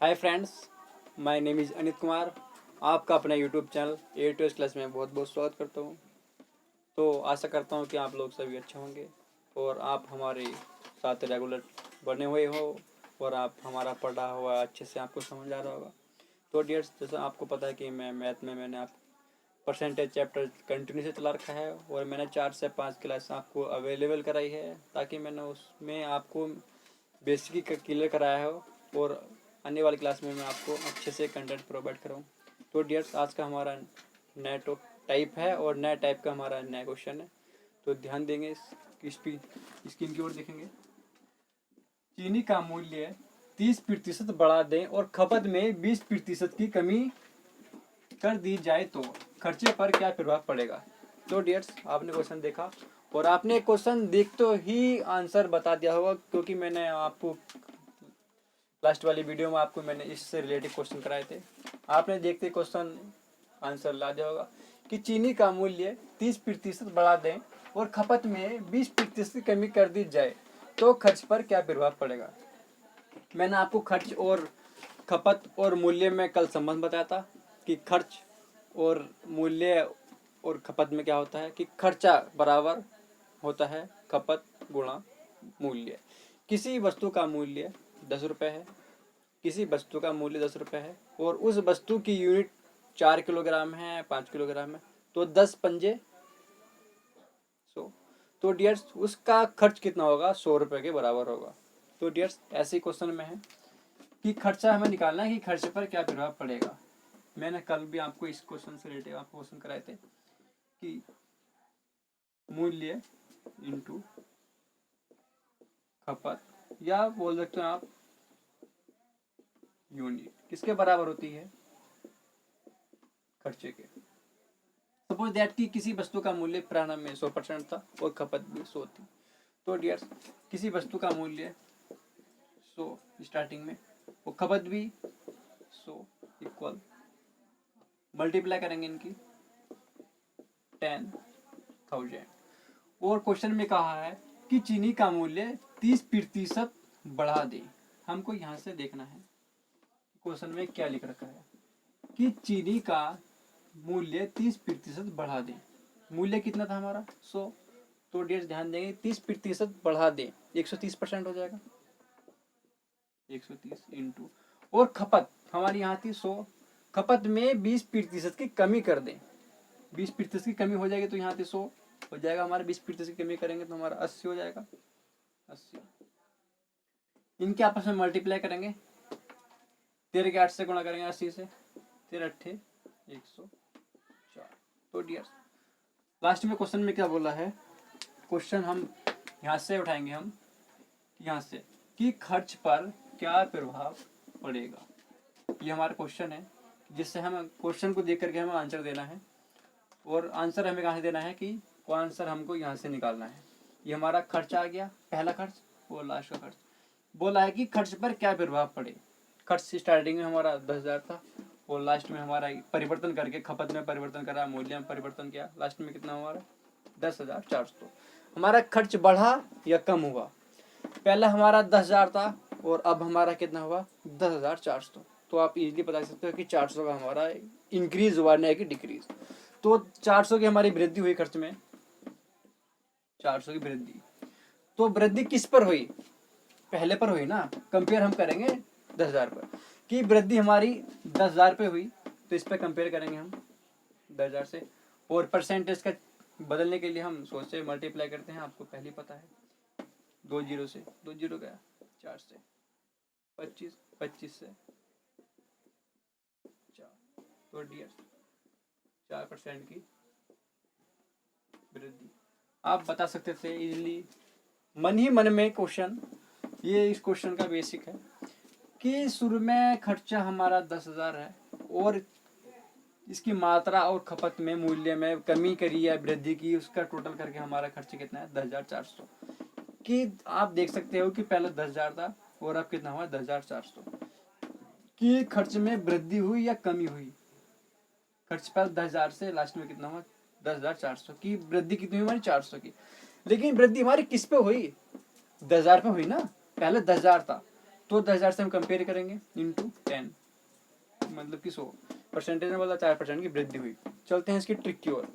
Hi friends, my name is Anit Kumar. आपका अपना YouTube channel A2S class में बहुत बहुत स्वागत करता हूँ। तो आशा करता हूँ कि आप लोग सभी अच्छे होंगे और आप हमारे साथ रेगुलर बने हुए हो और आप हमारा पढ़ा हुआ अच्छे से आपको समझ आ रहा होगा। तो डियर्स, जैसा आपको पता है कि मैथ में मैंने आप परसेंटेज चैप्टर कंटिन्यू से चला रखा है और मैंने 4 से 5 क्लास आपको अवेलेबल कराई है ताकि मैंने उसमें आपको बेसिक क्लियर कराया हो और आने वाली क्लास में मैं आपको अच्छे से कंटेंट प्रोवाइड कराऊँ। तो डियर्स, आज का हमारा नया टाइप है और नया टाइप का हमारा नया क्वेश्चन है, तो ध्यान देंगे इस स्क्रीन की ओर देखेंगे। चीनी का मूल्य 30% बढ़ा दें और खपत में 20% की कमी कर दी जाए तो खर्चे पर क्या प्रभाव पड़ेगा। तो डियर्स, आपने क्वेश्चन देखा और आपने क्वेश्चन देख तो ही आंसर बता दिया होगा, क्योंकि मैंने आपको लास्ट वाली वीडियो में आपको मैंने इससे रिलेटेड क्वेश्चन कराए थे। आपने देखते क्वेश्चन आंसर ला दिया होगा कि चीनी का मूल्य 30% बढ़ा दें और खपत में 20% की कमी कर दी जाए तो खर्च पर क्या प्रभाव पड़ेगा। मैंने आपको खर्च और खपत और मूल्य में कल संबंध बताया था कि खर्च और मूल्य और खपत में क्या होता है कि खर्चा बराबर होता है खपत गुणा मूल्य। किसी वस्तु का मूल्य 10 रुपये है, किसी वस्तु का मूल्य 10 रुपये है और उस वस्तु की यूनिट 4 किलोग्राम है, 5 किलोग्राम है, तो 10 पंजे 100। तो डियर्स, उसका खर्च कितना होगा? 100 रुपये के बराबर होगा। तो डियर्स, ऐसे क्वेश्चन में है कि खर्चा हमें निकालना है कि खर्च पर क्या प्रभाव पड़ेगा। मैंने कल भी आपको इस क्वेश्चन से रिलेटेड आपको क्वेश्चन कराए थे कि मूल्य इंटू खपत, या बोल सकते हैं आप यूनिट, किसके बराबर होती है? खर्चे के। सपोज दैट कि किसी वस्तु का मूल्य प्रारंभ में 100% था और खपत भी 100 थी। तो डियर्स, किसी वस्तु का मूल्य 100 स्टार्टिंग में और खपत भी 100 इक्वल, मल्टीप्लाई करेंगे इनकी 10,000। और क्वेश्चन में कहा है कि चीनी का मूल्य 30% बढ़ा दे। हमको यहाँ से देखना है क्वेश्चन में क्या लिख रखा है कि चीनी का मूल्य 30% बढ़ा दे। मूल्य कितना था हमारा? 100। तो डियर ध्यान देंगे, 30% बढ़ा दे 130% हो जाएगा। 130 इंटू और खपत हमारी यहाँ थी 100, खपत में 20% की कमी कर दें। 20% की कमी हो जाएगी तो यहाँ थी 100 हो जाएगा हमारा। 20% की कमी करेंगे तो हमारा 80 हो जाएगा। 80 इनके आपस में मल्टीप्लाई करेंगे, 13 के 8 से गुणा करेंगे 80 से, 13 8 104। तो डियर, लास्ट में क्वेश्चन में क्या बोला है? क्वेश्चन हम यहाँ से उठाएंगे, हम यहाँ से कि खर्च पर क्या प्रभाव पड़ेगा। ये हमारा क्वेश्चन है, जिससे हम क्वेश्चन को देख करके हमें आंसर देना है और आंसर हमें कहाँ से देना है कि वो आंसर हमको यहाँ से निकालना है। ये हमारा खर्च आ गया, पहला खर्च और लास्ट का खर्च। बोला है कि खर्च पर क्या प्रभाव पड़े। खर्च स्टार्टिंग में हमारा 10,000 था और लास्ट में हमारा परिवर्तन करके खपत में परिवर्तन करा, मूल्य में परिवर्तन किया, लास्ट में कितना हमारा 10,400। हमारा खर्च बढ़ा या कम हुआ? पहला हमारा 10,000 था और अब हमारा कितना हुआ? 10,400। तो आप इजीली बता सकते हो कि 400 का हमारा इंक्रीज हुआ, नहीं कि डिक्रीज। तो 400 की हमारी वृद्धि हुई खर्च में, 400 की वृद्धि। तो वृद्धि किस पर हुई? पहले पर हुई ना। कंपेयर हम करेंगे 10,000 पर कि वृद्धि हमारी 10,000 पे हुई, तो इस पर कंपेयर करेंगे हम 10,000 से। और परसेंटेज का बदलने के लिए हम 100 से मल्टीप्लाई करते हैं, आपको पहले पता है। 2 जीरो से 2 जीरो गया, 4 से 25, 25 से 4। तो डियर 4% की वृद्धि। आप बता सकते थे इजीली, मन ही मन में क्वेश्चन। ये इस क्वेश्चन का बेसिक है कि शुरू में खर्चा हमारा 10,000 है और इसकी मात्रा और खपत में मूल्य में कमी करी या वृद्धि की, उसका टोटल करके हमारा खर्च कितना है? 10,400। कि आप देख सकते हो कि पहले 10,000 था और अब कितना हुआ? 10,400। कि खर्च में वृद्धि हुई या कमी हुई? खर्च पर 10,000 से लास्ट में कितना हुआ? 10,400 की वृद्धि कितनी हुई हमारी? 400 की। लेकिन वृद्धि हमारी किस पे हुई? 10,000 पे हुई ना। पहले 10,000 था तो 10,000 से हम कंपेयर करेंगे इंटू 10, मतलब कि 100 परसेंटेज में बोला 4% की वृद्धि हुई। चलते हैं इसकी ट्रिक की ओर।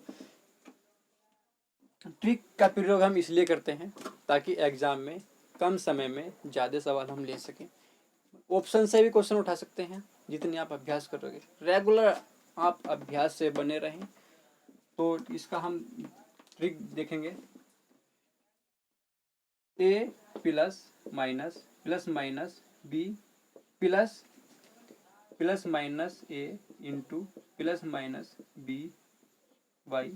ट्रिक का प्रयोग हम इसलिए करते हैं ताकि एग्जाम में कम समय में ज़्यादा सवाल हम ले सकें। ऑप्शन से भी क्वेश्चन उठा सकते हैं जितनी आप अभ्यास करोगे। रेगुलर आप अभ्यास से बने रहें तो इसका हम ट्रिक देखेंगे। A plus minus B plus minus A into plus minus B Y,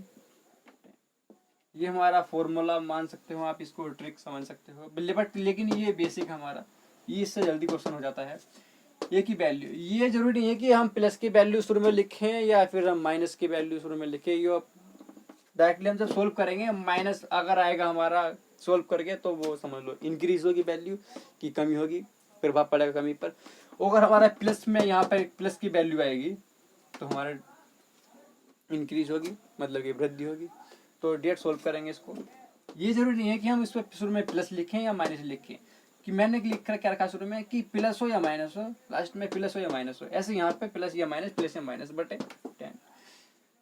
ये हमारा फॉर्मूला मान सकते हो आप, इसको ट्रिक समझ सकते हो। बट लेकिन ये बेसिक हमारा, ये इससे जल्दी क्वेश्चन हो जाता है। ए की वैल्यू, ये जरूरी नहीं है कि हम प्लस की वैल्यू शुरू में लिखें या फिर हम माइनस की वैल्यू शुरू में लिखें। ये डायरेक्टली हम जब सोल्व करेंगे, माइनस अगर आएगा हमारा सोल्व करके तो वो समझ लो इंक्रीज होगी वैल्यू की कमी होगी, प्रभाव पड़ेगा कमी पर। अगर हमारा प्लस में यहाँ पर प्लस की वैल्यू आएगी तो हमारा इंक्रीज होगी, मतलब कि वृद्धि होगी। तो डेट सोल्व करेंगे इसको। ये जरूरी नहीं है कि हम इस पर शुरू में प्लस लिखें या माइनस लिखें, कि मैंने लिख कर क्या रखा शुरू में कि प्लस हो या माइनस हो, लास्ट में प्लस हो या माइनस हो, ऐसे यहाँ पे प्लस या माइनस बटे 10।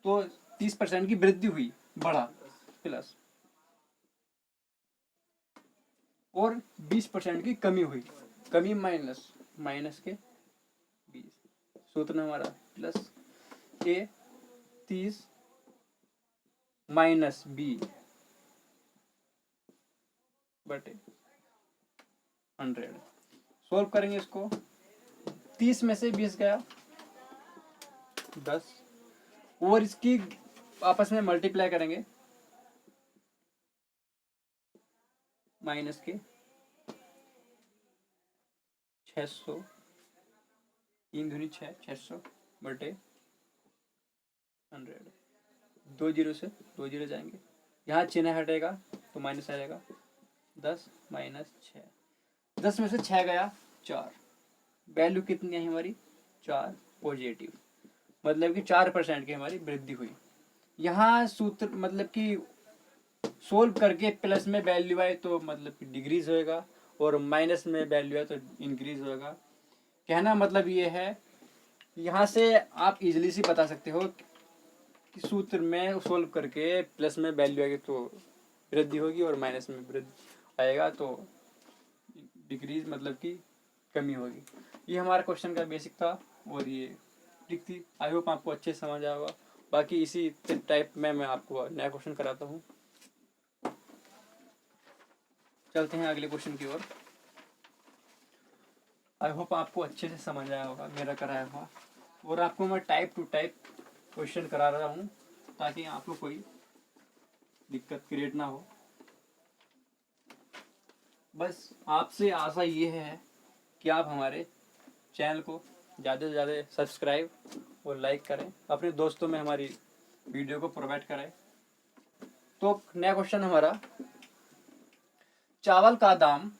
तो 30% की वृद्धि हुई, बढ़ा प्लस, और 20% की कमी हुई, कमी माइनस के 20। सूत्र में हमारा प्लस ए 30 माइनस बी बटे 100। सोल्व करेंगे इसको। 30 में से 20 गया 10, और इसकी आपस में मल्टीप्लाई करेंगे, माइनस के 600, 3 दूनी 6, 600 बटे 100। 2 जीरो से 2 जीरो जाएंगे, यहाँ चिन्ह हटेगा तो माइनस आ जाएगा। 10 माइनस 6, 10 में से 6 गया 4, वैल्यू कितनी है हमारी 4 पॉजिटिव, मतलब कि 4% की हमारी वृद्धि हुई। यहाँ सूत्र मतलब कि सोल्व करके प्लस में वैल्यू आए तो मतलब कि डिक्रीज होएगा, और माइनस में वैल्यू आए तो इंक्रीज होएगा। कहना मतलब ये है, यहाँ से आप इजीली से बता सकते हो कि सूत्र में सोल्व करके प्लस में वैल्यू आएगी तो वृद्धि होगी, और माइनस में वृद्धि आएगा तो डिक्रीज मतलब कि कमी होगी। ये हमारा क्वेश्चन का बेसिक था और ये ट्रिक थी। आई होप आपको अच्छे से समझ आया होगा। बाकी इसी टाइप में मैं आपको नया क्वेश्चन कराता हूँ। चलते हैं अगले क्वेश्चन की ओर। आई होप आपको अच्छे से समझ आया होगा मेरा कराया हुआ, और आपको मैं टाइप टू टाइप क्वेश्चन करा रहा हूँ ताकि आपको कोई दिक्कत क्रिएट ना हो। बस आपसे आशा ये है कि आप हमारे चैनल को ज़्यादा से ज़्यादा सब्सक्राइब और लाइक करें, अपने दोस्तों में हमारी वीडियो को प्रोवाइड करें। तो नया क्वेश्चन हमारा, चावल का दाम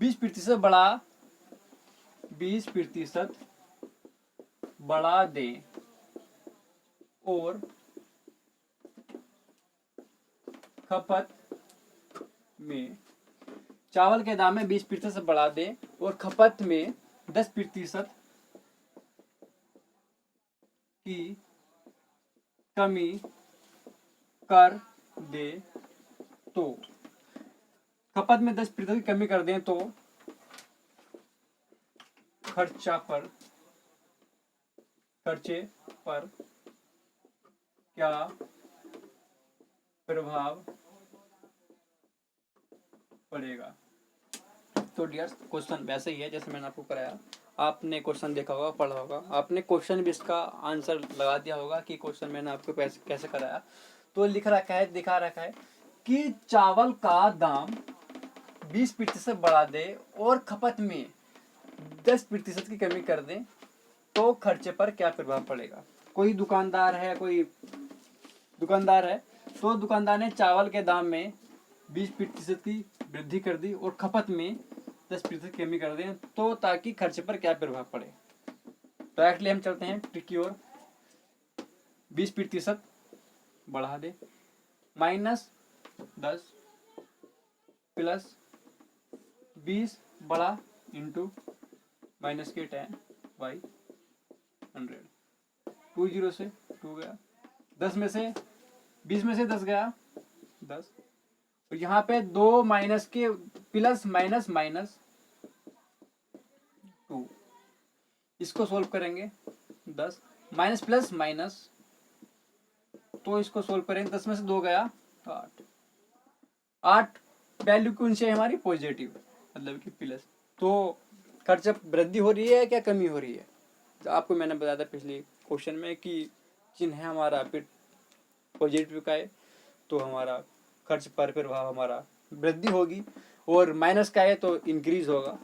20% बढ़ा दें और खपत में, चावल के दाम में 20% बढ़ा दें और खपत में 10% की कमी कर दे तो, खपत में 10% की कमी कर दें तो खर्चे पर क्या प्रभाव पड़ेगा। तो डियर्स, क्वेश्चन वैसे ही है जैसे मैंने आपको कराया। आपने क्वेश्चन देखा होगा, पढ़ा होगा, आपने क्वेश्चन भी इसका आंसर लगा दिया होगा कि क्वेश्चन मैंने आपको कैसे कराया। तो लिख रखा है, दिखा रखा है कि चावल का दाम 20% बढ़ा दे और खपत में 10% की कमी कर दें तो खर्चे पर क्या प्रभाव पड़ेगा। कोई दुकानदार है तो दुकानदार ने चावल के दाम में 20% की वृद्धि कर दी और खपत में 10% कमी कर दें तो ताकि खर्चे पर क्या प्रभाव पड़े। डायरेक्टली हम चलते हैं ट्रिक की ओर। 20% बढ़ा दे, -10 प्लस 20 बढ़ा इंटू माइनस के 10/100, 20 से 2 गया, 10 में से 20 में से 10 गया 10, और यहाँ पे 2 माइनस के प्लस माइनस माइनस 2, इसको सोल्व करेंगे 10 माइनस प्लस माइनस, तो इसको सोल्व करेंगे 10 में से 2 गया 8, 8 वैल्यू कौन सी है हमारी पॉजिटिव, मतलब कि प्लस। तो खर्च वृद्धि हो रही है क्या कमी हो रही है? आपको मैंने बताया था पिछले क्वेश्चन में कि चिन्ह है हमारा पॉजिटिव का है तो हमारा खर्च पर प्रभाव हमारा वृद्धि होगी, और माइनस का है तो इंक्रीज होगा,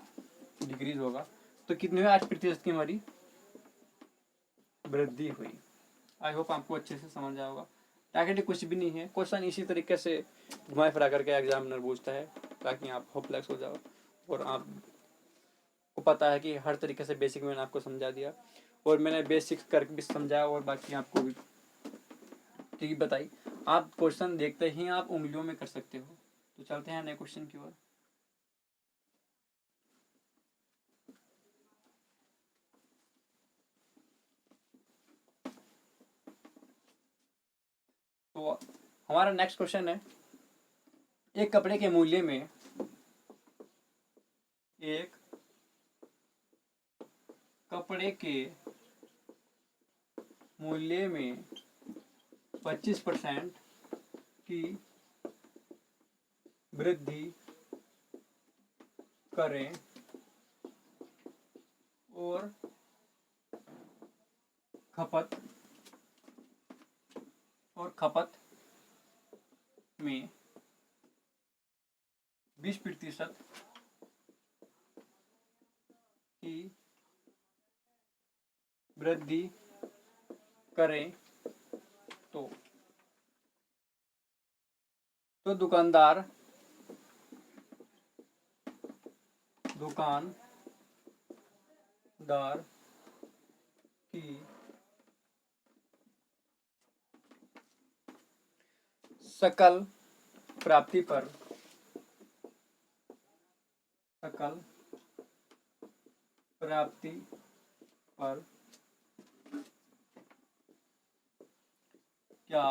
डिक्रीज होगा। तो कितने हुए 8% की हमारी वृद्धि हुई। आई होप आपको अच्छे से समझ आया होगा। टारगेट कुछ भी नहीं है, क्वेश्चन इसी तरीके से घुमा फिरा करके एग्जामिनर पूछता है ताकि आप होपलेस हो जाओ, और आपको पता है कि हर तरीके से बेसिक मैंने आपको समझा दिया, और मैंने बेसिक करके भी समझाया, और बाकी आपको भी ठीक बताई। आप क्वेश्चन देखते ही आप उंगलियों में कर सकते हो। तो चलते हैं नए क्वेश्चन की ओर। तो हमारा नेक्स्ट क्वेश्चन है, एक कपड़े के मूल्य में 25% की वृद्धि करें और खपत में 20% की वृद्धि करें तो दुकानदार की सकल प्राप्ति पर क्या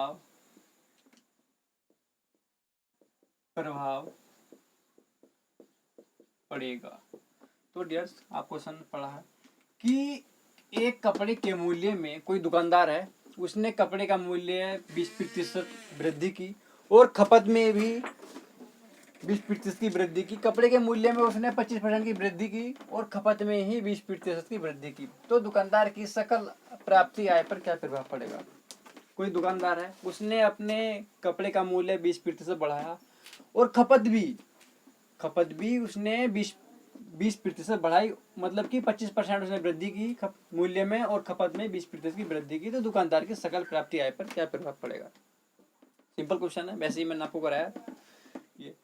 प्रभाव पड़ेगा? तो डियर्स, आप क्वेश्चन पढ़ा है कि एक कपड़े के मूल्य में कोई दुकानदार है, उसने कपड़े का मूल्य 20% वृद्धि की और खपत में भी 20% की वृद्धि की। कपड़े के मूल्य में उसने 25% की वृद्धि की और खपत में ही 20% की वृद्धि की। तो दुकानदार की सकल प्राप्ति आय पर क्या प्रभाव पड़ेगा? कोई दुकानदार है, उसने अपने कपड़े का मूल्य 20% बढ़ाया और खपत भी उसने 20% बढ़ाई, मतलब कि 25% उसने वृद्धि की मूल्य में और खपत में 20% की वृद्धि की। तो दुकानदार की सकल प्राप्ति आय पर क्या प्रभाव पड़ेगा? सिंपल क्वेश्चन है, वैसे ही मैंने आपको कराया। ये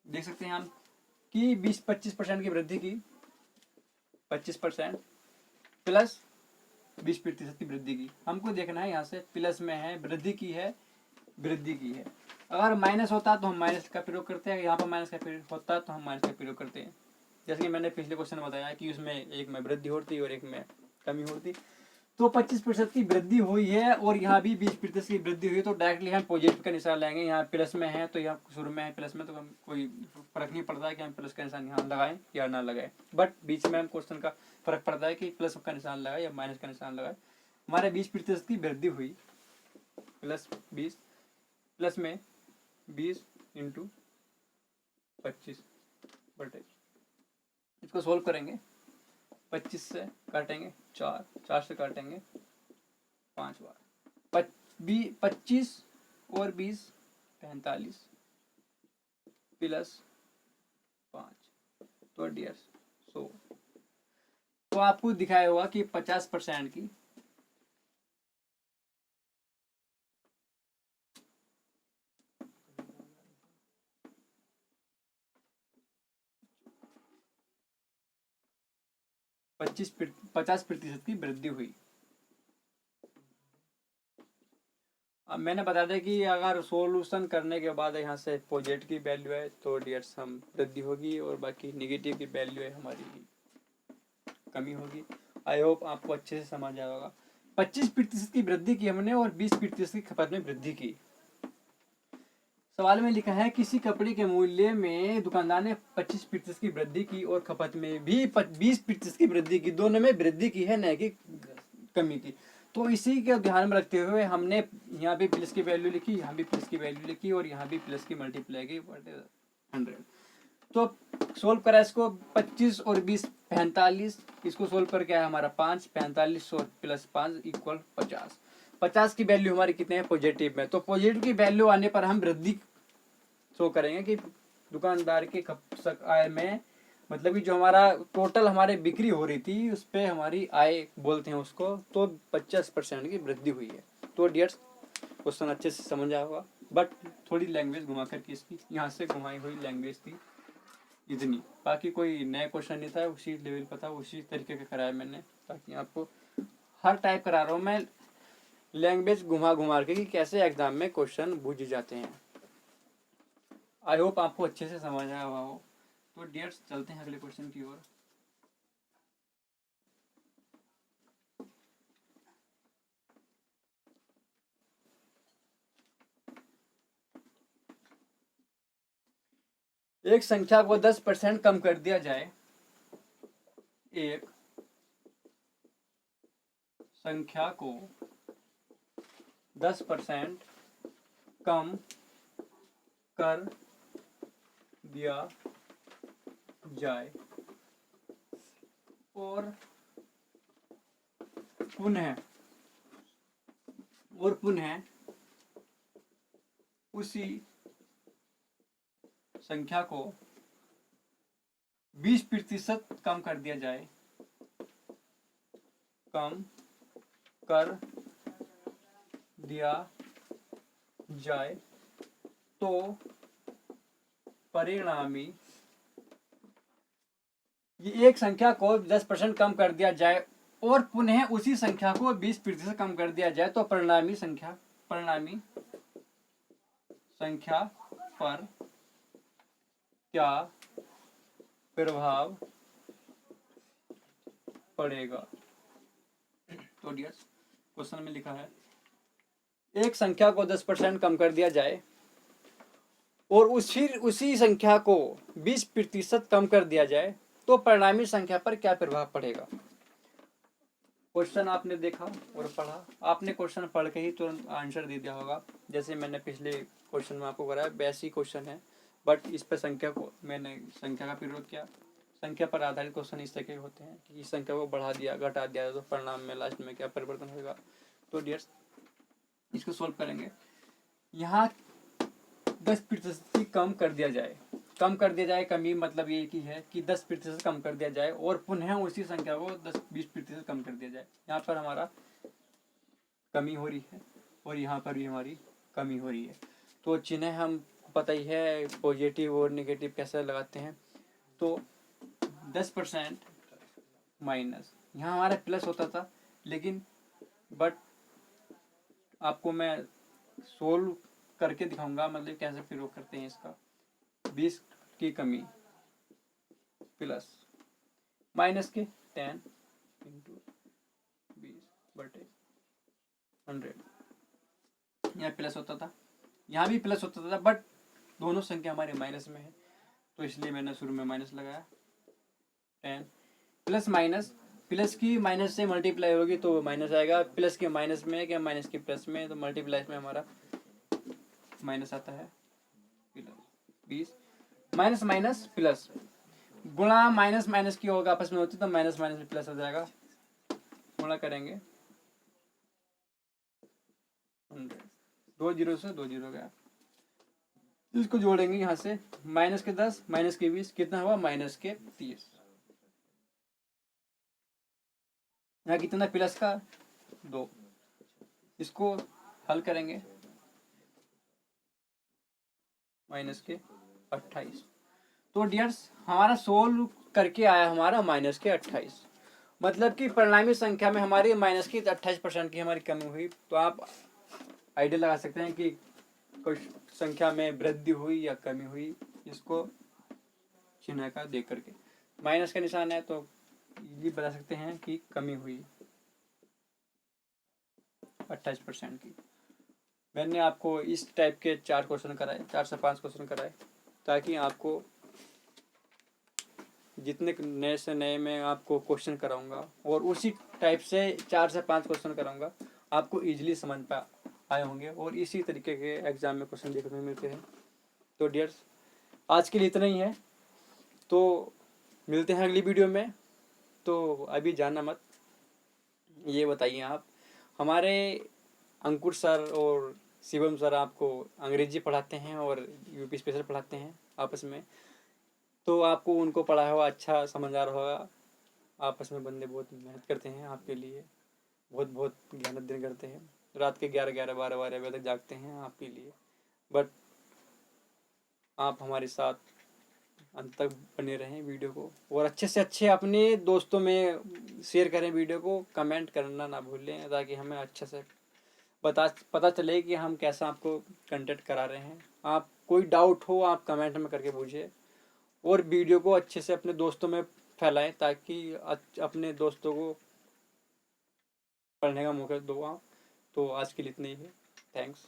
देख सकते हैं हम कि 25% की वृद्धि की, 25% प्लस 20% की वृद्धि की। हमको देखना है यहाँ से प्लस में है, वृद्धि की है। अगर माइनस होता तो हम माइनस का प्रयोग करते हैं, यहाँ पर माइनस का प्रयोग होता तो हम माइनस का प्रयोग करते हैं। जैसे कि मैंने पिछले क्वेश्चन में बताया कि उसमें एक में वृद्धि होती और एक में कमी होती। तो 25% की वृद्धि हुई है और यहाँ भी 20% की वृद्धि हुई, तो डायरेक्टली हम पॉजिटिव का निशान लाएंगे। यहाँ प्लस में है तो यहाँ शुरू में है प्लस में, तो हम कोई फर्क नहीं पड़ता है कि हम प्लस का निशान यहाँ लगाएं या ना लगाएं, बट बीच में हम क्वेश्चन का फर्क पड़ता है कि प्लस का निशान लगाए या माइनस का निशान लगाए। हमारे 20% की वृद्धि हुई, +20 प्लस में 20 × 25 बटे, इसको सोल्व करेंगे। 25 से काटेंगे 4 से काटेंगे 5 बार, 25 और 20 45 प्लस 5, तो डियर तो आपको दिखाया होगा कि 50% की 50% की वृद्धि हुई। अब मैंने बता दिया कि अगर सोल्यूशन करने के बाद यहाँ से पॉजिटिव की वैल्यू है तो डियर्स हम वृद्धि होगी, और बाकी निगेटिव की वैल्यू है हमारी कमी होगी। आई होप आपको अच्छे से समझ आया होगा। 25% की वृद्धि की हमने और 20% की खपत में वृद्धि की। सवाल में लिखा है किसी कपड़े के मूल्य में दुकानदार ने 25% की वृद्धि की और खपत में भी 20% की वृद्धि की, दोनों में वृद्धि की है, न कि कमी की। तो इसी के ध्यान में रखते हुए हमने यहाँ भी प्लस की वैल्यू लिखी, यहाँ भी प्लस की वैल्यू लिखी, और यहाँ भी प्लस की मल्टीप्लाई की 100। तो सोल्व करा इसको, 25 और 20 45, इसको सोल्व करके आया हमारा 5, 45 और प्लस 5 इक्वल 50। 50 की वैल्यू हमारी कितने हैं पॉजिटिव में, तो पॉजिटिव की वैल्यू आने पर हम वृद्धि शो करेंगे कि दुकानदार के आय में, मतलब कि जो हमारा टोटल हमारे बिक्री हो रही थी उस पर हमारी आय बोलते हैं उसको, तो 50% की वृद्धि हुई है। तो डियर्स क्वेश्चन अच्छे से समझ आया होगा, बट थोड़ी लैंग्वेज घुमा करके इसकी यहाँ से घुमाई हुई लैंग्वेज थी इतनी, बाकी कोई नया क्वेश्चन नहीं था, उसी लेवल पर था, उसी तरीके का कराया मैंने, ताकि आपको हर टाइप करा रहा हूँ मैं लैंग्वेज घुमा घुमा के कि कैसे एग्जाम में क्वेश्चन बूझ जाते हैं। आई होप आपको अच्छे से समझ आया हुआ हो। तो डियर्स चलते हैं अगले क्वेश्चन की ओर। एक संख्या को 10% कम कर दिया जाए, एक संख्या को 10% कम कर दिया जाए और पुनः उसी संख्या को 20% कम कर दिया जाए, कम कर दिया जाए, तो परिणामी, ये एक संख्या को 10% कम कर दिया जाए और पुनः उसी संख्या को 20% कम कर दिया जाए, तो परिणामी संख्या पर क्या प्रभाव पड़ेगा। तो डियर्स क्वेश्चन में लिखा है एक संख्या को 10% कम कर दिया जाए और उसी संख्या को 20% कम कर दिया जाए, तो परिणामी संख्या पर क्या प्रभाव पड़ेगा। क्वेश्चन आपने देखा और पढ़ा, आपने क्वेश्चन पढ़ के ही तुरंत आंसर दे दिया होगा, जैसे मैंने पिछले क्वेश्चन में आपको कराया वैसी क्वेश्चन है, बट इस पर संख्या को मैंने संख्या का प्रयोग किया। संख्या पर आधारित क्वेश्चन इस तरह के होते हैं कि इस संख्या को बढ़ा दिया घटा दिया तो परिणाम में लास्ट में क्या परिवर्तन होगा। तो डियर्स इसको सोल्व करेंगे। यहाँ 10% कम कर दिया जाए, कम कर दिया जाए, कमी मतलब ये की है कि 10% कम कर दिया जाए और पुनः उसी संख्या को 10-20% कम कर दिया जाए। यहाँ पर हमारा कमी हो रही है और यहाँ पर भी हमारी कमी हो रही है। तो चिन्ह हम पता ही है पॉजिटिव और नेगेटिव कैसे लगाते हैं। तो 10% माइनस, यहाँ हमारा प्लस होता था, लेकिन बट आपको मैं सोल्व करके दिखाऊंगा, मतलब कैसे प्रयोग करते हैं इसका। 20 की कमी प्लस माइनस के 10 इंटू 20/100, यहाँ प्लस होता था, यहाँ भी प्लस होता था, बट दोनों संख्या हमारे माइनस में है, तो इसलिए मैंने शुरू में माइनस लगाया। 10 प्लस माइनस, प्लस की माइनस से मल्टीप्लाई होगी तो माइनस आएगा, प्लस के माइनस में क्या माइनस की प्लस में, तो मल्टीप्लाई में हमारा माइनस आता है। 20 माइनस माइनस प्लस, गुणा माइनस माइनस की होगा आपस में होती तो माइनस माइनस में प्लस हो जाएगा, गुणा करेंगे 100, 2 जीरो से 2 जीरो गया, इसको जोड़ेंगे यहाँ से, माइनस के 10 माइनस के 20 कितना हुआ माइनस के 30, यहाँ कितना प्लस का 2, इसको हल करेंगे माइनस के 28। तो डियर्स हमारा सोल्व करके आया हमारा माइनस के 28, मतलब कि परिणामी संख्या में हमारी माइनस की 28% की हमारी कमी हुई। तो आप आइडिया लगा सकते हैं कि कुछ संख्या में वृद्धि हुई या कमी हुई, इसको चिन्ह का देख करके। माइनस का निशान है तो ये बता सकते हैं कि कमी हुई 28% की। मैंने आपको इस टाइप के 4 क्वेश्चन कराए, 4 से 5 क्वेश्चन कराए, ताकि आपको जितने नए से नए मैं आपको क्वेश्चन कराऊंगा और उसी टाइप से 4 से 5 क्वेश्चन कराऊंगा, आपको इजीली समझ आए होंगे और इसी तरीके के एग्जाम में क्वेश्चन देखने को मिलते हैं। तो डियर्स, आज के लिए इतना ही है, तो मिलते हैं अगली वीडियो में। तो अभी जाना मत। ये बताइए आप, हमारे अंकुर सर और शिवम सर आपको अंग्रेजी पढ़ाते हैं और यूपी स्पेशल पढ़ाते हैं आपस में, तो आपको उनको पढ़ा हुआ अच्छा समझ आ रहा होगा। आपस में बंदे बहुत मेहनत करते हैं आपके लिए, बहुत बहुत ज्ञान अध्ययन करते हैं, रात के 11 12 बजे तक जागते हैं आपके लिए। बट आप हमारे साथ अंत तक बने रहें वीडियो को, और अच्छे से अच्छे अपने दोस्तों में शेयर करें वीडियो को, कमेंट करना ना भूलें, ताकि हमें अच्छे से पता चले कि हम कैसा आपको कंटेंट करा रहे हैं। आप कोई डाउट हो आप कमेंट में करके पूछिए, और वीडियो को अच्छे से अपने दोस्तों में फैलाएं, ताकि अपने दोस्तों को पढ़ने का मौका दो आप। तो आज के लिए इतनी ही है। थैंक्स।